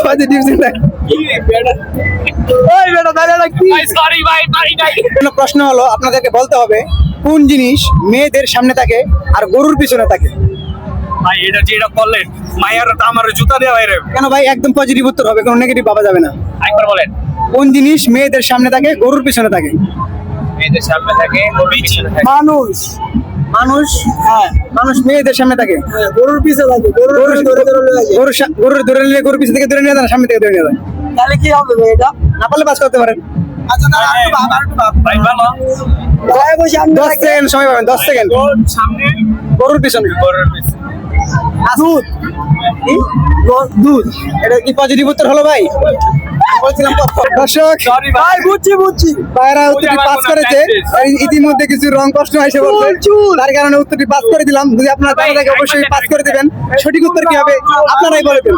Positive চিন্তা। প্রশ্ন হলো আপনাদেরকে বলতে হবে কোন জিনিস মেয়েদের সামনে থাকে আর গরুর পিছনে থাকে। ভাই এটা যেটা বললেন মায়ের আমার জুতা দেওয়া বাইরে কেন ভাই? একদম পজিটিভ উত্তর হবে, কোনো নেগেটিভ পাওয়া যাবে না। একবার বলেন। কোন জিনিস মেয়েদের সামনে থাকে গরুর পিছনে থাকে? মেয়েদের সামনে থাকে পিছনে থাকে। মানুষ। মানুষ, হ্যাঁ মানুষ মেয়েদের সামনে থাকে, গরুর পিছনে থাকে। গরুর ধরে নিলে গরুর পিছন থেকে ধরে নিয়ে যায় না, সামনে থেকে ধরে নিয়ে যায়। তাহলে কি হবে ভাই এটা? না পারলে পাস করতে পারেন। ভাই ভালো। 10 সেকেন্ড সময় পাবেন, 10 সেকেন্ড। সামনে গরুর পিছনে গরুর পিছনে। দুধ। কি? দুধ। এটা কি পজিটিভ উত্তর হলো ভাই? বলছিলাম দর্শক সরি ভাই বুঝছি ভাইরা উত্তরটি পাস করেছে। ইতিমধ্যে কিছু রং প্রশ্ন এসে বলছে, তার কারণে উত্তরটি পাস করে দিলাম। যদি আপনারা জানা থাকে অবশ্যই পাস করে দিবেন। সঠিক উত্তর কি হবে আপনারাই বলে দেন।